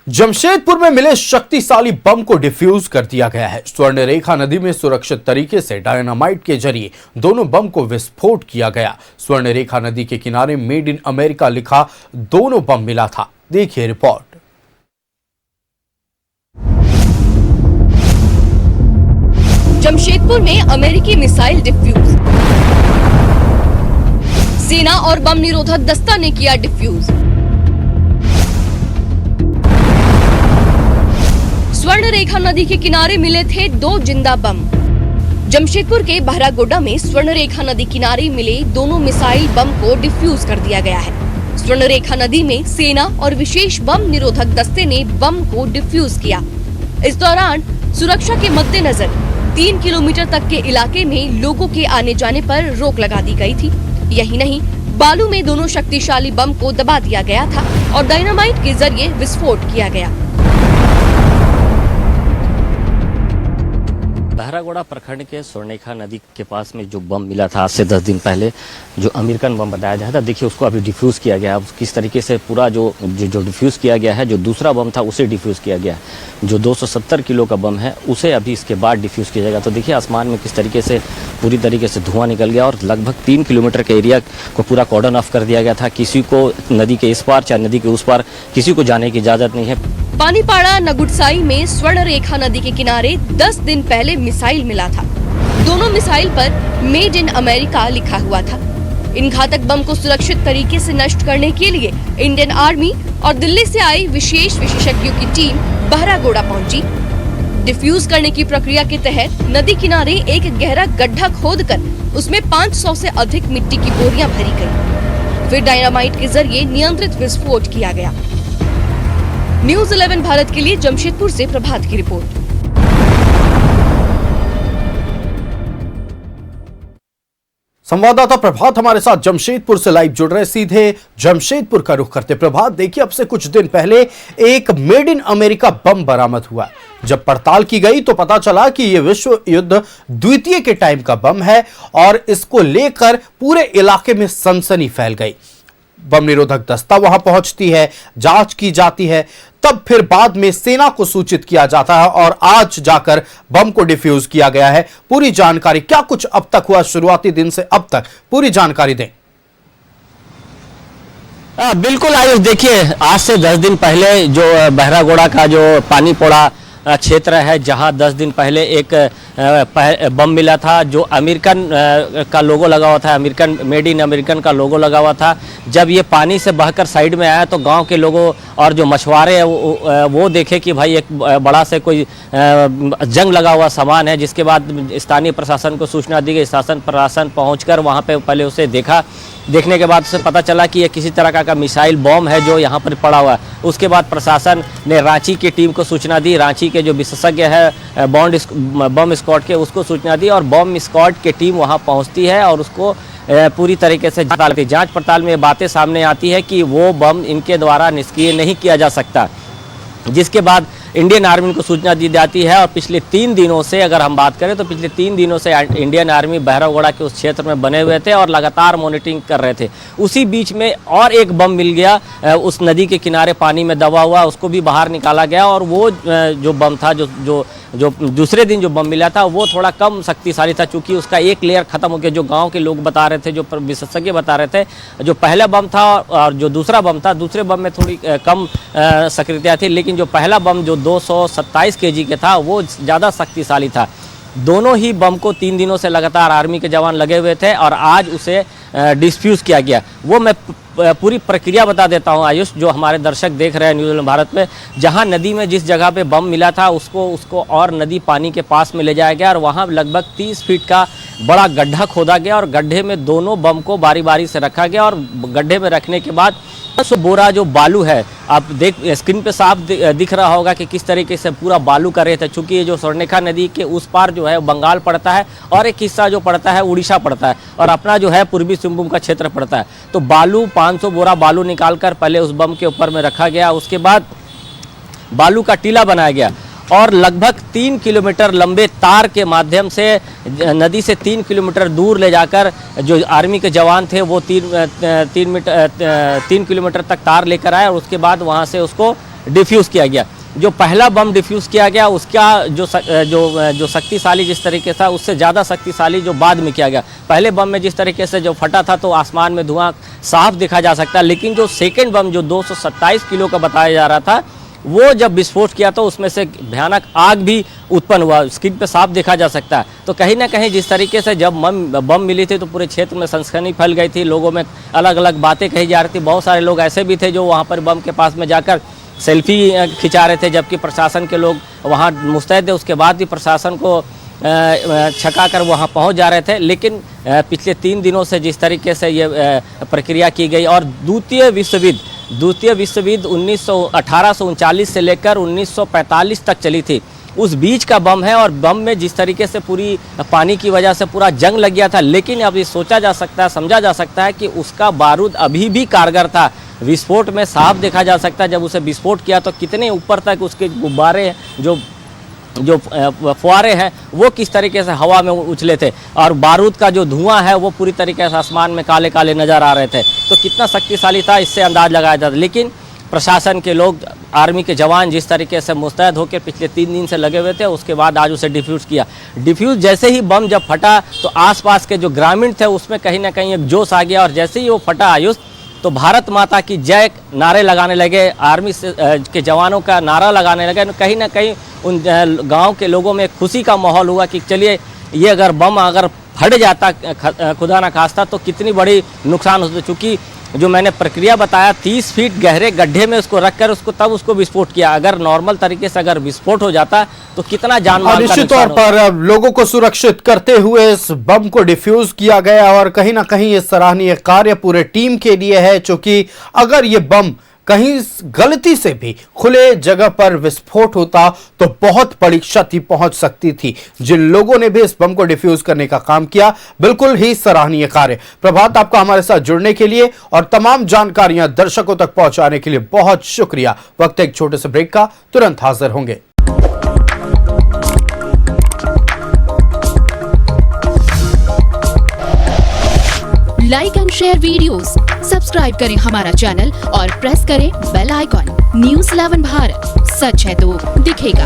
जमशेदपुर में मिले शक्तिशाली बम को डिफ्यूज कर दिया गया है। स्वर्णरेखा नदी में सुरक्षित तरीके से डायनामाइट के जरिए दोनों बम को विस्फोट किया गया। स्वर्णरेखा नदी के किनारे मेड इन अमेरिका लिखा दोनों बम मिला था। देखिए रिपोर्ट। जमशेदपुर में अमेरिकी मिसाइल डिफ्यूज, सेना और बम निरोधक दस्ता ने किया डिफ्यूज। स्वर्णरेखा नदी के किनारे मिले थे 2 जिंदा बम। जमशेदपुर के बहरागोड़ा में स्वर्णरेखा नदी किनारे मिले दोनों मिसाइल बम को डिफ्यूज कर दिया गया है। स्वर्णरेखा नदी में सेना और विशेष बम निरोधक दस्ते ने बम को डिफ्यूज किया। इस दौरान सुरक्षा के मद्देनजर 3 किलोमीटर तक के इलाके में लोगों के आने जाने पर रोक लगा दी गई थी। यही नहीं, बालू में दोनों शक्तिशाली बम को दबा दिया गया था और डायनामाइट के जरिए विस्फोट किया गया। बहरागोड़ा प्रखंड के स्वर्णरेखा नदी के पास में जो बम मिला था आज से 10 दिन पहले, जो अमेरिकन बम बताया जाता था, देखिए उसको अभी डिफ्यूज़ किया गया। अब किस तरीके से पूरा जो डिफ्यूज़ किया गया है, जो दूसरा बम था उसे डिफ्यूज़ किया गया। जो 270 किलो का बम है उसे अभी इसके बाद डिफ्यूज़ किया जाएगा। तो देखिए आसमान में किस तरीके से पूरी तरीके से धुआं निकल गया और लगभग 3 किलोमीटर के एरिया को पूरा कॉर्डन ऑफ कर दिया गया था। किसी को नदी के इस पार चाहे नदी के उस पार किसी को जाने की इजाज़त नहीं है। पानीपाड़ा नगुटसाई में स्वर्णरेखा नदी के किनारे 10 दिन पहले मिसाइल मिला था। दोनों मिसाइल पर मेड इन अमेरिका लिखा हुआ था। इन घातक बम को सुरक्षित तरीके से नष्ट करने के लिए इंडियन आर्मी और दिल्ली से आई विशेष विशेषज्ञों की टीम बहरागोड़ा पहुंची। डिफ्यूज करने की प्रक्रिया के तहत नदी किनारे एक गहरा गड्ढा खोदकर उसमें 500 से अधिक मिट्टी की बोरियां भरी गयी। फिर डायनामाइट के जरिए नियंत्रित विस्फोट किया गया। न्यूज़ 11 भारत के लिए जमशेदपुर से प्रभात की रिपोर्ट। संवाददाता प्रभात हमारे साथ जमशेदपुर से लाइव जुड़ रहे। सीधे जमशेदपुर का रुख करते। प्रभात, देखिए अब से कुछ दिन पहले एक मेड इन अमेरिका बम बरामद हुआ। जब पड़ताल की गई तो पता चला कि यह विश्व युद्ध द्वितीय के टाइम का बम है और इसको लेकर पूरे इलाके में सनसनी फैल गई। बम निरोधक दस्ता वहां पहुंचती है, जांच की जाती है, तब फिर बाद में सेना को सूचित किया जाता है और आज जाकर बम को डिफ्यूज किया गया है। पूरी जानकारी क्या कुछ अब तक हुआ शुरुआती दिन से अब तक, पूरी जानकारी दें। बिल्कुल आयुष, देखिए आज से 10 दिन पहले जो बहरागोड़ा का जो पानीपोड़ा क्षेत्र है, जहां 10 दिन पहले एक बम मिला था जो अमेरिकन का लोगो लगा हुआ था, अमेरिकन मेड इन अमेरिकन का लोगो लगा हुआ था। जब ये पानी से बहकर साइड में आया तो गांव के लोगों और जो मछुआरे हैं वो देखे कि भाई एक बड़ा से कोई जंग लगा हुआ सामान है। जिसके बाद स्थानीय प्रशासन को सूचना दी गई। शासन प्रशासन पहुंचकर वहां पे पहले उसे देखा। देखने के बाद उसे पता चला कि ये किसी तरह का मिसाइल बॉम्ब है जो यहाँ पर पड़ा हुआ है। उसके बाद प्रशासन ने रांची की टीम को सूचना दी। रांची के जो विशेषज्ञ है बम स्क्वाड के, उसको सूचना दी और बम स्क्वाड की टीम वहाँ पहुँचती है और उसको पूरी तरीके से जांच पड़ताल में बातें सामने आती है कि वो बम इनके द्वारा निष्क्रिय नहीं किया जा सकता। जिसके बाद इंडियन आर्मी को सूचना दी जाती है और पिछले 3 दिनों से अगर हम बात करें तो पिछले 3 दिनों से इंडियन आर्मी बहरागोड़ा के उस क्षेत्र में बने हुए थे और लगातार मॉनिटरिंग कर रहे थे। उसी बीच में और एक बम मिल गया, उस नदी के किनारे पानी में दबा हुआ, उसको भी बाहर निकाला गया और वो जो बम था जो दूसरे दिन जो बम मिला था वो थोड़ा कम शक्तिशाली था, चूँकि उसका एक लेयर खत्म हो गया। जो गाँव के लोग बता रहे थे, जो विशेषज्ञ बता रहे थे, जो पहला बम था और जो दूसरा बम था, दूसरे बम में थोड़ी कम सक्रियता थी, लेकिन जो पहला बम जो 227 केजी के था वो ज़्यादा शक्तिशाली था। दोनों ही बम को 3 दिनों से लगातार आर्मी के जवान लगे हुए थे और आज उसे डिफ्यूज़ किया गया। वो मैं पूरी प्रक्रिया बता देता हूं आयुष, जो हमारे दर्शक देख रहे हैं न्यूज़ 11 भारत में। जहां नदी में जिस जगह पे बम मिला था उसको और नदी पानी के पास में ले जाया गया और वहां लगभग 30 फीट का बड़ा गड्ढा खोदा गया और गड्ढे में दोनों बम को बारी बारी से रखा गया और गड्ढे में रखने के बाद 100 बोरा जो बालू है, आप स्क्रीन पे साफ दिख रहा होगा कि किस तरीके से पूरा बालू का रेत है। चूँकि ये जो स्वर्णरेखा नदी के उस पार जो है बंगाल पड़ता है और एक हिस्सा जो पड़ता है उड़ीसा पड़ता है और अपना जो है पूर्वी सिंहभूम का क्षेत्र पड़ता है। तो बालू 500 बोरा बालू निकालकर पहले उस बम के ऊपर में रखा गया। उसके बाद बालू का टीला बनाया गया और लगभग 3 किलोमीटर लंबे तार के माध्यम से नदी से 3 किलोमीटर दूर ले जाकर जो आर्मी के जवान थे वो 3 किलोमीटर तक तार लेकर आए और उसके बाद वहां से उसको डिफ्यूज़ किया गया। जो पहला बम डिफ्यूज़ किया गया उसका जो शक्तिशाली जिस तरीके था उससे ज़्यादा शक्तिशाली जो बाद में किया गया। पहले बम में जिस तरीके से जो फटा था तो आसमान में धुआं साफ देखा जा सकता है, लेकिन जो सेकेंड बम जो 227 किलो का बताया जा रहा था वो जब विस्फोट किया तो उसमें से भयानक आग भी उत्पन्न हुआ, स्क्रीन पे साफ देखा जा सकता है। तो कहीं ना कहीं जिस तरीके से जब बम मिली थी तो पूरे क्षेत्र में सनसनी फैल गई थी, लोगों में अलग अलग बातें कही जा रही थी। बहुत सारे लोग ऐसे भी थे जो वहाँ पर बम के पास में जाकर सेल्फी खिंचा रहे थे, जबकि प्रशासन के लोग वहाँ मुस्तैद थे। उसके बाद भी प्रशासन को छका कर वहाँ पहुँच जा रहे थे। लेकिन पिछले 3 दिनों से जिस तरीके से ये प्रक्रिया की गई और द्वितीय विश्व युद्ध 1839 से लेकर 1945 तक चली थी, उस बीच का बम है। और बम में जिस तरीके से पूरी पानी की वजह से पूरा जंग लग गया था, लेकिन अब ये सोचा जा सकता है, समझा जा सकता है कि उसका बारूद अभी भी कारगर था। विस्फोट में साफ देखा जा सकता है जब उसे विस्फोट किया तो कितने ऊपर तक उसके गुब्बारे जो फुआरे हैं वो किस तरीके से हवा में उछले थे, और बारूद का जो धुआं है वो पूरी तरीके से आसमान में काले काले नज़र आ रहे थे। तो कितना शक्तिशाली था इससे अंदाज लगाया जाता। लेकिन प्रशासन के लोग, आर्मी के जवान जिस तरीके से मुस्तैद होकर पिछले 3 दिन से लगे हुए थे, उसके बाद आज उसे डिफ्यूज़ किया। डिफ्यूज़ जैसे ही बम जब फटा तो आसपास के जो ग्रामीण थे उसमें कहीं ना कहीं एक जोश आ गया, और जैसे ही वो फटा आयुष तो भारत माता की जय नारे लगाने लगे, आर्मी के जवानों का नारा लगाने लगे। कहीं ना कहीं उन गांव के लोगों में खुशी का माहौल हुआ कि चलिए ये अगर बम अगर फट जाता खुदा ना खास्ता तो कितनी बड़ी नुकसान होता। चूँकि जो मैंने प्रक्रिया बताया 30 फीट गहरे गड्ढे में उसको रखकर उसको विस्फोट किया। अगर नॉर्मल तरीके से अगर विस्फोट हो जाता तो कितना जानमाल का निश्चित तौर पर लोगों को सुरक्षित करते हुए इस बम को डिफ्यूज किया गया, और कहीं ना कहीं ये सराहनीय कार्य पूरे टीम के लिए है, क्योंकि अगर ये बम कहीं गलती से भी खुले जगह पर विस्फोट होता तो बहुत बड़ी क्षति पहुंच सकती थी। जिन लोगों ने भी इस बम को डिफ्यूज करने का काम किया, बिल्कुल ही सराहनीय कार्य। प्रभात, आपका हमारे साथ जुड़ने के लिए और तमाम जानकारियां दर्शकों तक पहुंचाने के लिए बहुत शुक्रिया। वक्त एक छोटे से ब्रेक का, तुरंत हाजिर होंगे। Like and share videos, subscribe करें हमारा चैनल और प्रेस करें बेल आइकॉन। न्यूज़ 11 भारत, सच है तो दिखेगा।